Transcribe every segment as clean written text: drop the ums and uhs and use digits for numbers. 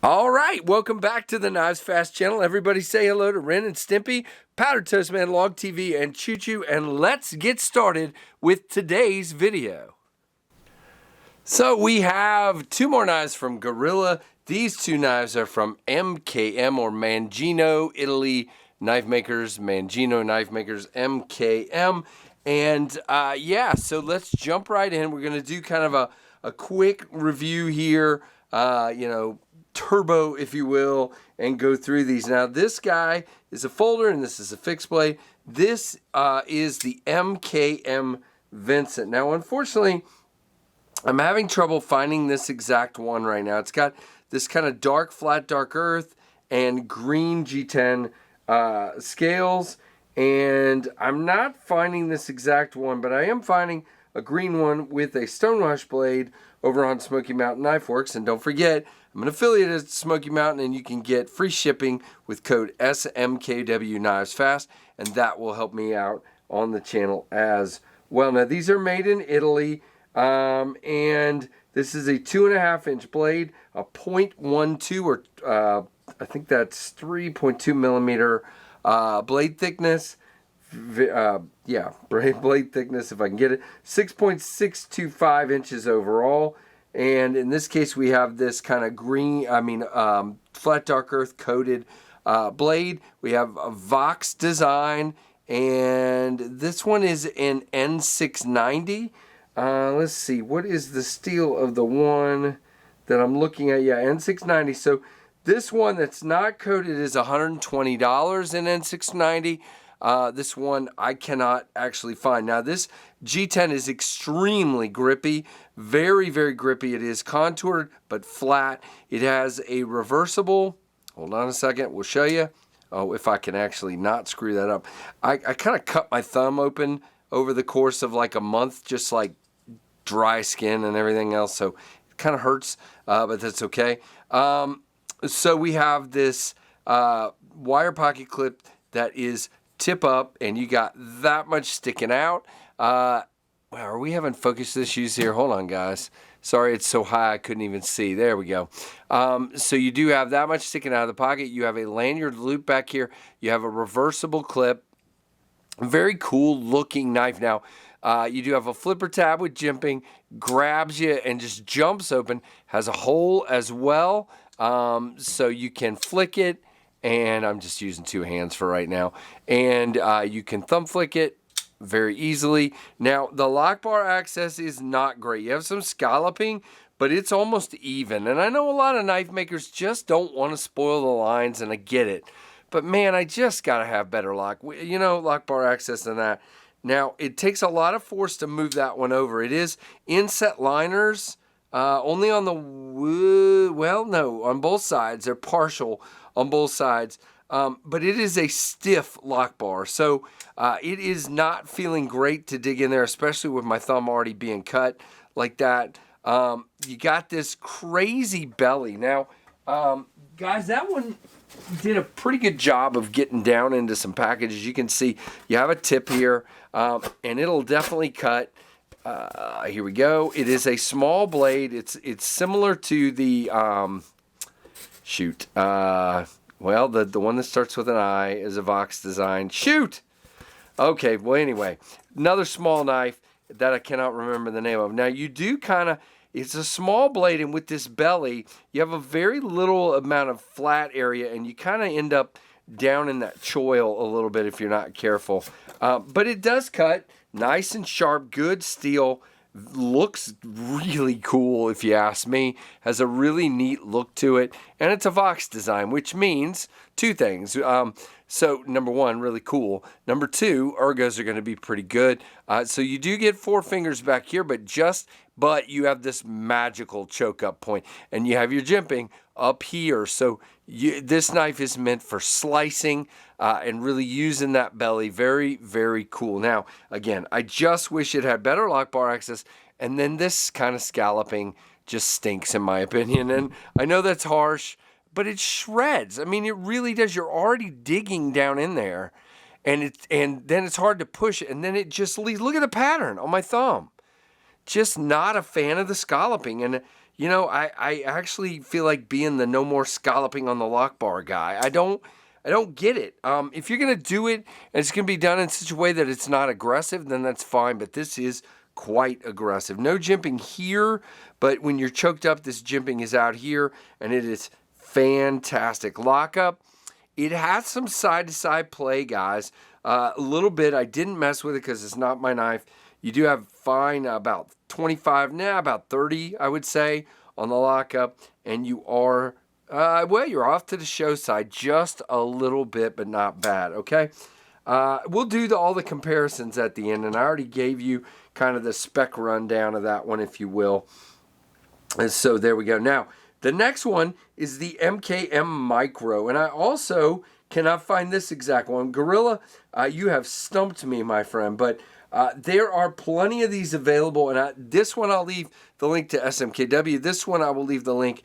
All right, welcome back to the KnivesFAST channel. Everybody say hello to Ren and Stimpy, Powdered Toast Man, Log TV, and Choo Choo, and let's get started with today's video. So we have two more knives from Gorilla. These two knives are from MKM or Mangino, Italy knife makers, Mangino knife makers, MKM. And yeah, so let's jump right in. We're going to do kind of a quick review here, turbo, if you will, and go through these. Now, this guy is a folder, and this is a fixed blade. This is the MKM Vincent. Now, unfortunately, I'm having trouble finding this exact one right now. It's got this kind of dark, flat, dark earth and green G10 scales, and I'm not finding this exact one, but I am finding a green one with a stonewash blade over on Smoky Mountain Knife Works. And don't forget, I'm an affiliate at Smoky Mountain, and you can get free shipping with code SMKW KnivesFAST, and that will help me out on the channel as well. Now, these are made in Italy, and this is a 2.5-inch blade, a 0.12 or I think that's 3.2 millimeter blade thickness. Yeah, blade thickness, if I can get it, 6.625 inches overall. And in this case, we have this kind of green, flat dark earth coated blade. We have a Vox design, and this one is in N690. Let's see, what is the steel of the one that I'm looking at? Yeah, N690. So this one that's not coated is $120 in N690. This one I cannot actually find. Now, this G10 is extremely grippy, very, very grippy. It is contoured but flat. It has a reversible, hold on a second, we'll show you. Oh, if I can actually not screw that up. I kind of cut my thumb open over the course of like a month, just like dry skin and everything else, so it kind of hurts, but that's okay. So we have this wire pocket clip that is tip up, and you got that much sticking out. Wow, are we having focus issues here? Hold on, guys. Sorry, it's so high I couldn't even see. There we go. So you do have that much sticking out of the pocket. You have a lanyard loop back here. You have a reversible clip. Very cool looking knife. Now, you do have a flipper tab with jimping, grabs you and just jumps open. Has a hole as well, so you can flick it. And I'm just using two hands for right now. And you can thumb flick it very easily. Now, the lock bar access is not great. You have some scalloping, but it's almost even. And I know a lot of knife makers just don't want to spoil the lines, and I get it. But man, I just got to have better lock bar access than that. Now, it takes a lot of force to move that one over. It is inset liners, only on the wood, well, no, on both sides. They're partial on both sides, but it is a stiff lock bar, so it is not feeling great to dig in there, especially with my thumb already being cut like that. You got this crazy belly. Now, guys, that one did a pretty good job of getting down into some packages. You can see you have a tip here, and it'll definitely cut. Here we go. It is a small blade. It's similar to the well, the one that starts with an I is a Vox design. Shoot! Okay, well, anyway, another small knife that I cannot remember the name of. Now, you do kind of, it's a small blade, and with this belly, you have a very little amount of flat area, and you kind of end up down in that choil a little bit if you're not careful. But it does cut nice and sharp, good steel. Looks really cool, if you ask me. Has a really neat look to it, and it's a Vox design, which means two things. So number one, really cool. Number two, ergos are going to be pretty good. So you do get 4 fingers back here, but you have this magical choke up point, and you have your jimping up here. So this knife is meant for slicing and really using that belly. Very, very cool. Now, again, I just wish it had better lock bar access, and then this kind of scalloping just stinks in my opinion. And I know that's harsh, but it shreds. I mean, it really does. You're already digging down in there, and then it's hard to push it, and then it just leaves. Look at the pattern on my thumb. Just not a fan of the scalloping. And you know, I actually feel like being the no more scalloping on the lock bar guy. I don't get it. If you're going to do it and it's going to be done in such a way that it's not aggressive, then that's fine. But this is quite aggressive. No jimping here, but when you're choked up, this jimping is out here, and it is fantastic. Lockup, it has some side-to-side play, guys. A little bit. I didn't mess with it because it's not my knife. You do have fine about 25, about 30, I would say, on the lockup, and you are, well, you're off to the show side just a little bit, but not bad, okay? We'll do all the comparisons at the end, and I already gave you kind of the spec rundown of that one, if you will. And so there we go. Now, the next one is the MKM Micro, and I also cannot find this exact one. Gorilla, you have stumped me, my friend, but there are plenty of these available, and this one I'll leave the link to SMKW. This one I will leave the link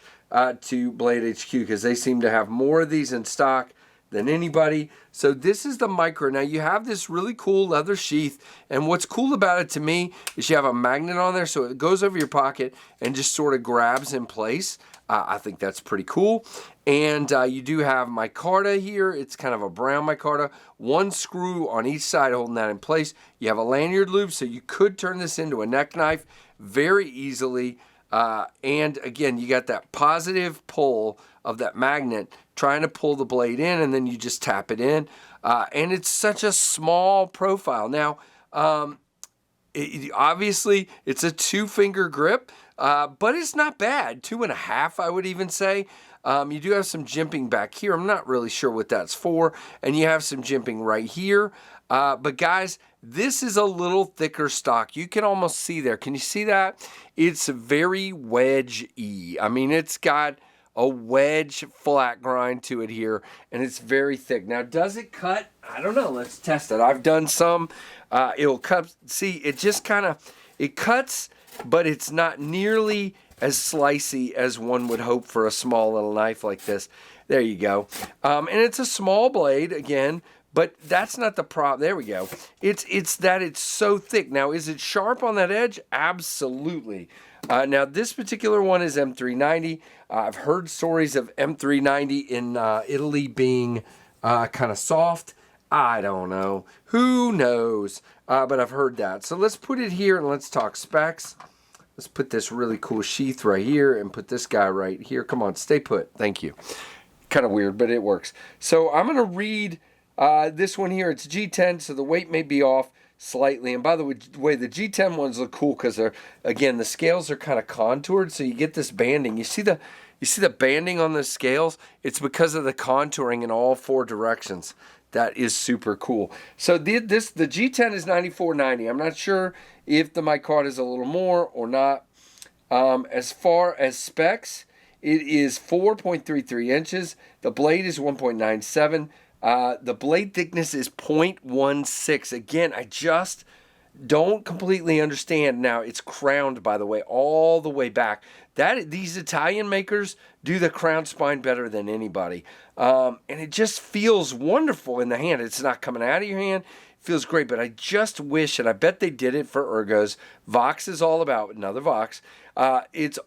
to Blade HQ because they seem to have more of these in stock than anybody. So this is the Micro. Now you have this really cool leather sheath, and what's cool about it to me is you have a magnet on there so it goes over your pocket and just sort of grabs in place. I think that's pretty cool. And you do have micarta here. It's kind of a brown micarta. One screw on each side holding that in place. You have a lanyard loop, so you could turn this into a neck knife very easily. And again, you got that positive pull of that magnet trying to pull the blade in, and then you just tap it in. And it's such a small profile. Now, obviously, it's a 2-finger grip, but it's not bad. 2.5, I would even say. You do have some jimping back here. I'm not really sure what that's for. And you have some jimping right here. But guys, this is a little thicker stock. You can almost see there. Can you see that? It's very wedge-y. I mean, it's got a wedge flat grind to it here, and it's very thick. Now, does it cut? I don't know. Let's test it. I've done some. It'll cut. See, it just kind of, it cuts, but it's not nearly as slicey as one would hope for a small little knife like this. There you go. And it's a small blade, again, but that's not the problem. There we go. It's that it's so thick. Now, is it sharp on that edge? Absolutely. Now, this particular one is M390. I've heard stories of M390 in Italy being kind of soft. I don't know. Who knows? But I've heard that. So let's put it here and let's talk specs. Let's put this really cool sheath right here and put this guy right here. Come on, stay put. Thank you. Kind of weird, but it works. So I'm going to read this one here. It's G10, so the weight may be off slightly. And by the way, the G10 ones look cool because they're, again, the scales are kind of contoured, so you get this banding. You see the banding on the scales? It's because of the contouring in all 4 directions. That is super cool. So the G10 is $94.90. I'm not sure if the micarta is a little more or not. As far as specs, it is 4.33 inches. The blade is 1.97. The blade thickness is 0.16. Again, I just don't completely understand. Now, it's crowned, by the way, all the way back. These Italian makers do the crown spine better than anybody. And it just feels wonderful in the hand. It's not coming out of your hand. It feels great, but I just wish, and I bet they did it for ergos. Vox is all about, another Vox. He's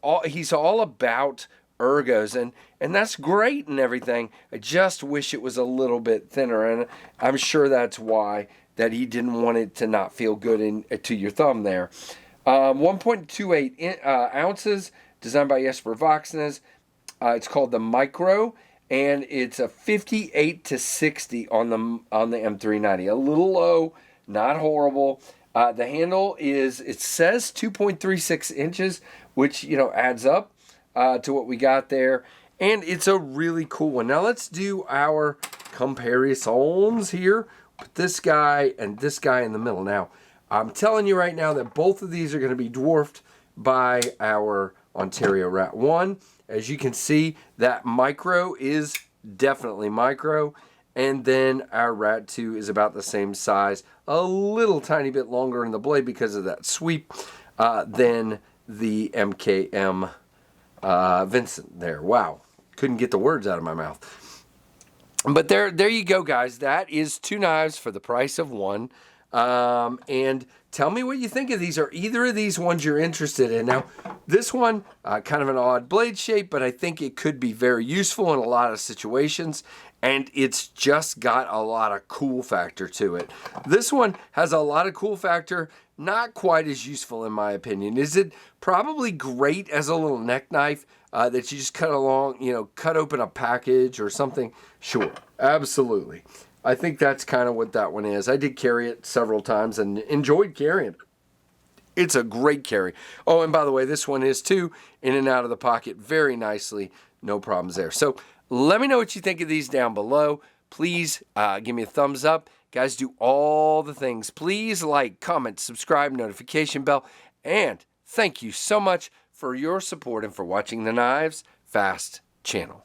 all about ergos, and that's great and everything. I just wish it was a little bit thinner, and I'm sure that's why that he didn't want it to not feel good to your thumb there. 1.28 ounces, designed by Jesper Voxnes. It's called the Micro, and it's a 58 to 60 on the M390. A little low, not horrible. The handle it says 2.36 inches, which, adds up to what we got there. And it's a really cool one. Now let's do our comparisons here. Put this guy and this guy in the middle. Now, I'm telling you right now that both of these are going to be dwarfed by our Ontario Rat 1. As you can see, that Micro is definitely Micro. And then our Rat 2 is about the same size, a little tiny bit longer in the blade because of that sweep than the MKM Vincent there. Wow, couldn't get the words out of my mouth. But there you go, guys. That is 2 knives for the price of 1. And tell me what you think of these. Are either of these ones you're interested in? Now, This one, kind of an odd blade shape, but I think it could be very useful in a lot of situations, and it's just got a lot of cool factor to it. This one has a lot of cool factor, not quite as useful in my opinion. Is it probably great as a little neck knife that you just cut along, cut open a package or something? Sure, absolutely. I think that's kind of what that one is. I did carry it several times and enjoyed carrying it. It's a great carry. Oh, and by the way, this one is too, in and out of the pocket very nicely. No problems there. So let me know what you think of these down below. Please give me a thumbs up. Guys, do all the things. Please like, comment, subscribe, notification bell. And thank you so much for your support and for watching the Knives Fast channel.